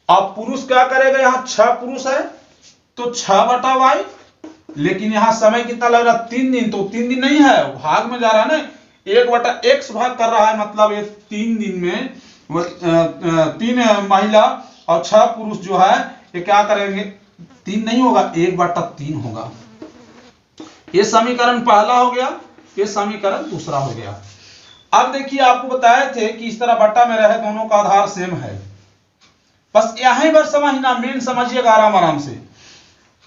अब पुरुष क्या करेगा, यहां 6 पुरुष है तो 6/y, लेकिन यहां समय कितना लग रहा है? 3 दिन। तो 3 दिन नहीं है, भाग में जा रहा है ना, 1/x भाग कर रहा है, मतलब ये 3 दिन में 3 महिला और 6 पुरुष जो है ये क्या करेंगे? 3 नहीं होगा, 1/3 होगा। ये समीकरण पहला हो गया, ये समीकरण दूसरा हो गया। अब देखिए, आपको बताए थे कि इस तरह बट्टा में रहे, दोनों का आधार सेम है। बस यहीं पर समझना, मेन समझिएगा आराम से।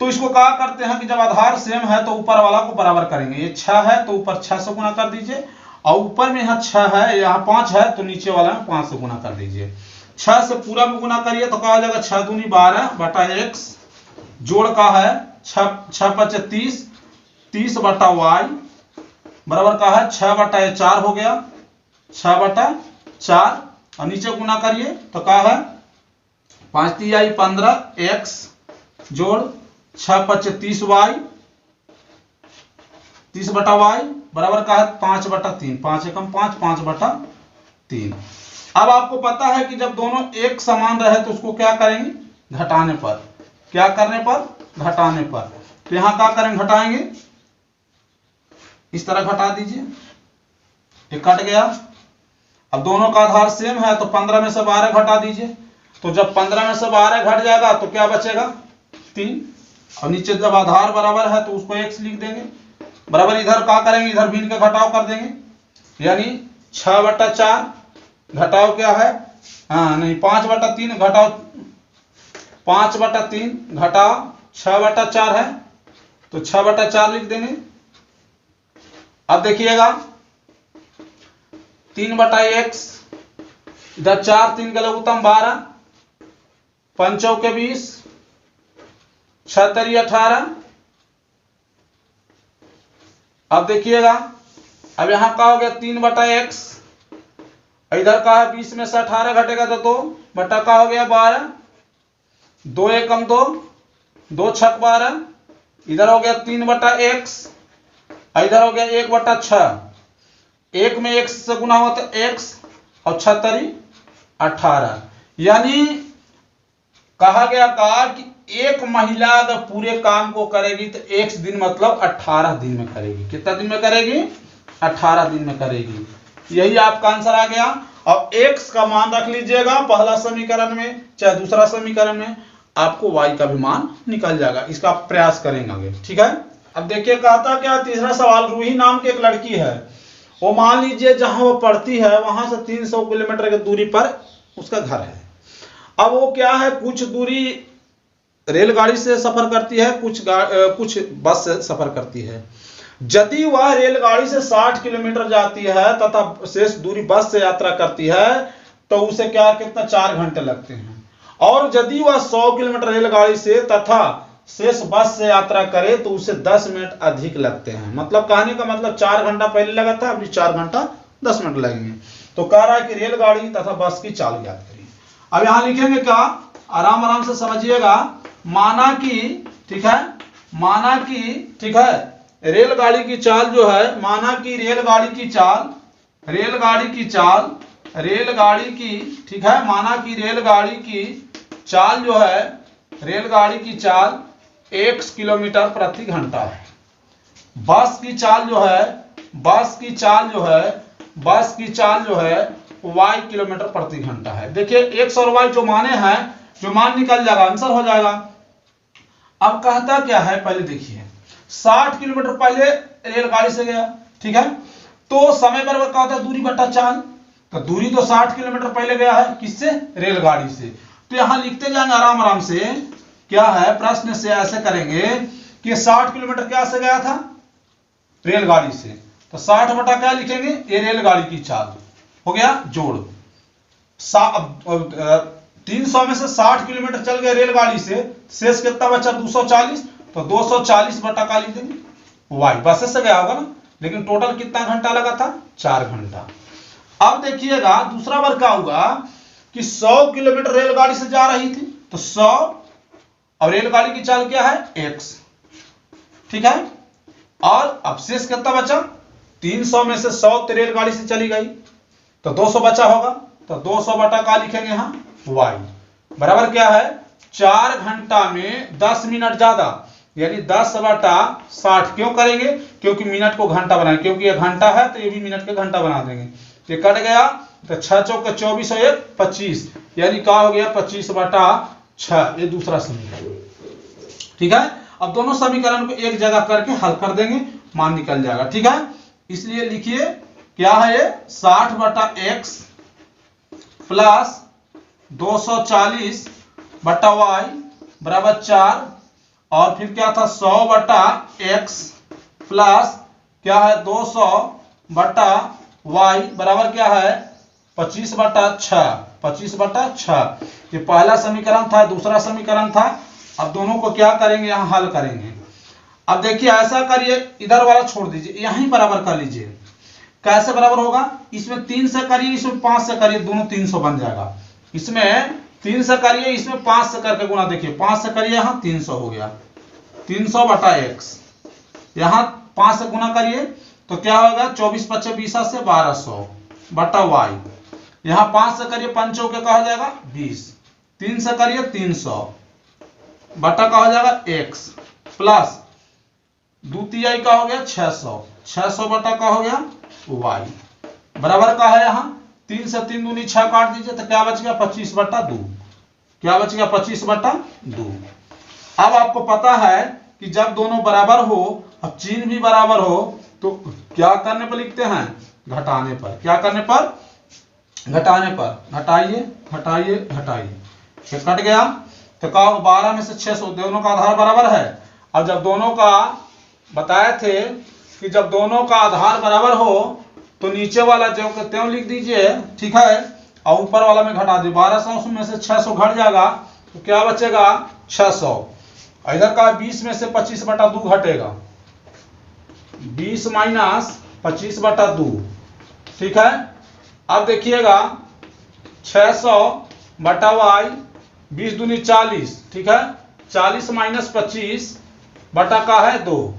तो इसको क्या करते हैं कि जब आधार सेम है तो ऊपर वाला को बराबर करेंगे। ये 6 है तो ऊपर 6 से गुना कर दीजिए, और ऊपर में यहाँ 6 है, यहाँ 5 है तो नीचे वाला में 5 से गुना कर दीजिए। 6 से पूरा में गुना करिए तो क्या हो जाएगा? 6 दूनी 12/x, जोड़ का है 6 5 30, 30/y बराबर का है 6/4 हो गया, 6/4, और नीचे गुना करिए तो क्या है? 5 3 15x जोड़ 6 5 30y, 30/y बराबर का है 5/3, 5 एकम 5, 5/3। अब आपको पता है कि जब दोनों एक समान रहे तो उसको क्या करेंगे? घटाने पर। क्या करने पर? घटाने पर। तो यहां क्या करेंगे? घटाएंगे, इस तरह घटा दीजिए, ये कट गया। अब दोनों का आधार सेम है तो 15 में से 12 घटा दीजिए। तो जब 15 में से 12 घट जाएगा तो क्या बचेगा? 3। और नीचे जब आधार बराबर है तो उसको x लिख देंगे, बराबर इधर क्या करेंगे? इधर भिन्न का घटाव कर देंगे, यानी 6/4 घटाव क्या है? हाँ नहीं, 5/3 घटाव 5/3 घटाव 6/4 है, तो 6/4 लिख देंगे। अब देखिएगा 3/x, इधर 4 3 का लघुत्तम 12, 5 चौके 20, 6 3 18। अब देखिएगा, अब यहां का हो गया 3/x, इधर का है 20 में से 18 घटेगा तो 2 बटा का हो गया 12, 2 एकम 2, 2 छक 12, इधर हो गया 3/x, इधर हो गया 1/6, 1 में x से गुना हुआ तो x, और 6 3 18। यानी कहा गया था कि एक महिला अगर पूरे काम को करेगी तो x दिन मतलब 18 दिन में करेगी। कितना दिन में करेगी? 18 दिन में करेगी। यही आपका आंसर आ गया। अब x का मान रख लीजिएगा पहला समीकरण में, चाहे दूसरा समीकरण में, आपको y का भी मान निकल जाएगा। इसका प्रयास करेंगे आगे, ठीक है। अब देखिए, कहता क्या, तीसरा सवाल, रूही नाम की एक लड़की है, वो मान लीजिए जहां वो पढ़ती है वहां से 300 किलोमीटर की दूरी पर उसका घर है। अब वो क्या है, कुछ दूरी रेलगाड़ी से सफर करती है, कुछ बस से सफर करती है। यदि वह रेलगाड़ी से 60 किलोमीटर जाती है तथा शेष दूरी बस से यात्रा करती है तो उसे क्या कितना 4 घंटे लगते हैं। और यदि वह 100 किलोमीटर रेलगाड़ी से तथा शेष बस से यात्रा करे तो उसे 10 मिनट अधिक लगते हैं। मतलब कहने का मतलब 4 घंटा पहले लगा था, अभी 4 घंटा 10 मिनट लगेंगे। तो कह रहा है कि रेलगाड़ी तथा बस की चाल याद करिए। अब यहां लिखेंगे क्या, आराम से समझिएगा। माना कि, ठीक है, माना कि, ठीक है, रेलगाड़ी की चाल जो है, माना कि रेलगाड़ी की चाल, ठीक है, माना कि रेलगाड़ी की चाल जो है, रेलगाड़ी की चाल 1 किलोमीटर प्रति घंटा है। बस की चाल जो है y किलोमीटर प्रति घंटा है। देखिए x और y जो माने हैं, जो मान निकल जाएगा, आंसर हो जाएगा। अब कहता क्या है, पहले देखिए 60 किलोमीटर पहले रेलगाड़ी से गया, ठीक है, तो समय बराबर क्या होता है? दूरी बटा चाल। तो दूरी तो 60 किलोमीटर पहले गया है, किससे? रेलगाड़ी से। तो यहां लिखते जाएंगे आराम से। क्या है, प्रश्न से ऐसे करेंगे कि 60 किलोमीटर क्या से गया था? रेलगाड़ी से, तो 60 बटा क्या लिखेंगे, ये रेलगाड़ी की चाल हो गया जोड़। 300 में से 60 किलोमीटर चल गए रेलगाड़ी से, शेष कितना बचा 240, तो 240 बटा का लिख देंगे वाई। बस से गया होगा ना, लेकिन टोटल कितना घंटा लगा था, 4 घंटा। अब देखिएगा दूसरा बार क्या हुआ कि 100 किलोमीटर रेलगाड़ी से जा रही थी, तो 100 और रेलगाड़ी की चाल क्या है x, ठीक है। और अब शेष कितना बचा, 300 में से 100 रेलगाड़ी से चली गई, तो 200 बचा होगा, तो 200 बटा का लिखेंगे यहाँ y बराबर क्या है 4 घंटा में 10 मिनट ज्यादा, यानी 10 बटा 60। क्यों करेंगे, क्योंकि मिनट को घंटा बनाएंगे, क्योंकि ये घंटा है तो ये भी मिनट के घंटा बना देंगे। ये कट गया तो 6 चौके 24 और 1 25, यानी क्या हो गया 25 बटा 6। ये दूसरा समीकरण, ठीक है। अब दोनों समीकरण को एक जगह करके हल कर देंगे, मान निकल जाएगा, ठीक है। इसलिए लिखिए क्या है ये 60 बटा x प्लस 240 बटा y बराबर 4, और फिर क्या था 100 बटा x प्लस क्या है 200 बटा y बराबर क्या है 25 बटा 6, 25 बटा 6। ये पहला समीकरण था, दूसरा समीकरण था। अब दोनों को क्या करेंगे, यहां हल करेंगे। अब देखिए ऐसा करिए, इधर वाला छोड़ दीजिए, यहीं बराबर कर लीजिए। कैसे बराबर होगा, इसमें 3 से करिए, इसमें 5 से करिए, दोनों 300 बन जाएगा। इसमें 3 से करिए, इसमें 5 से करके गुना, देखिए 5 से करिए, यहाँ 300 हो गया, 300 बटा x। यहाँ 5 से गुना करिए तो क्या होगा 24 25 20 से 1200 बटा y। यहाँ 5 से करिए, 5 चौके का हो जाएगा 20, 3 से करिए 300 बटा का हो जाएगा x प्लस 2 तिहाई का हो गया 600, 600 बटा का हो गया y बराबर का है यहाँ 3 से 3 दूनी 6 काट दीजिए, तो क्या बच गया 25 बटा 2। क्या बच गया 25 बटा 2। अब आपको पता है कि जब दोनों बराबर हो और चिन्ह भी बराबर हो तो क्या करने पर लिखते हैं, घटाने पर। क्या करने पर, घटाने पर। घटाइए घटाइए घटाइए, ये कट गया तो क्या 12 में से 600, दोनों का आधार बराबर है। अब जब दोनों का बताए थे कि जब दोनों का आधार बराबर हो तो नीचे वाला जो के त्यों लिख दीजिए, ठीक है, और ऊपर वाला में घटा दीजिए। 1200 में से 600 घट जाएगा तो क्या बचेगा 600। इधर का 20 में से 25 बटा 2 घटेगा, 20 माइनस 25 बटा 2, ठीक है। अब देखिएगा 600 बटा y, 20 दूनी 40, ठीक है, 40 माइनस 25 बटा का है 2,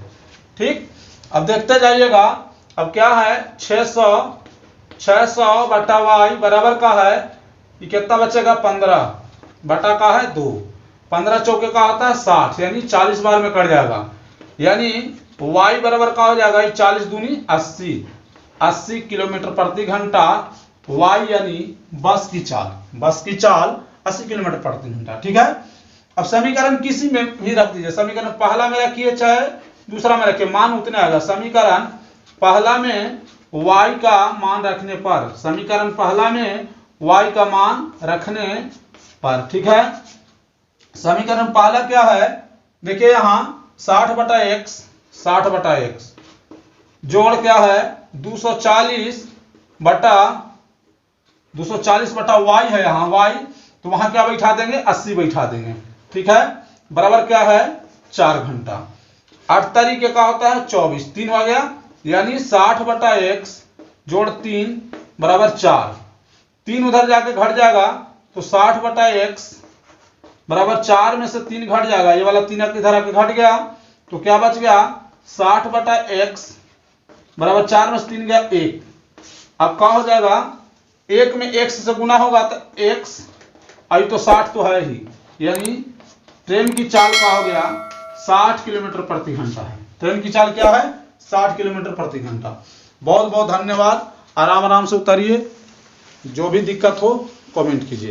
ठीक। अब देखते जाइएगा, अब क्या है 600 बटा y बराबर का है, ये कितना बचेगा 15 बटा का है 2, 15 चौके का होता है 60, यानी 40 बार में कट जाएगा, यानी y बराबर का हो जाएगा 40 दूनी 80, 80 किलोमीटर प्रति घंटा y, यानी बस की चाल, बस की चाल 80 किलोमीटर प्रति घंटा, ठीक है। अब समीकरण किसी में भी रख दीजिए, समीकरण पहला में रखिए चाहे दूसरा में रखिए, मान उतने आएगा। समीकरण पहला में y का मान रखने पर, समीकरण पहला में y का मान रखने पर, ठीक है। समीकरण पहला क्या है, देखिए यहाँ 60 बटा x, 60 बटा x जोड़ क्या है 240 बटा y है यहाँ y, तो वहां क्या बैठा देंगे 80 बैठा देंगे, ठीक है, बराबर क्या है 4 घंटा। 8 तरीके का होता है 24, 3 हो गया, यानी 60 बटा x जोड़ 3 बराबर 4, 3 उधर जाके घट जाएगा तो 60 बटा x बराबर 4 में से 3 घट जाएगा, ये वाला 3 इधर आके घट गया, तो क्या बच गया 60 बटा x बराबर 4 में से 3 गया 1। अब क्या हो जाएगा, 1 में x से गुना होगा तो x, अभी तो 60 तो है ही, यानी ट्रेन की चाल का हो गया 60 किलोमीटर प्रति घंटा है। ट्रेन की चाल क्या है 60 किलोमीटर प्रति घंटा। बहुत बहुत धन्यवाद। आराम आराम से उतरिए, जो भी दिक्कत हो कमेंट कीजिए।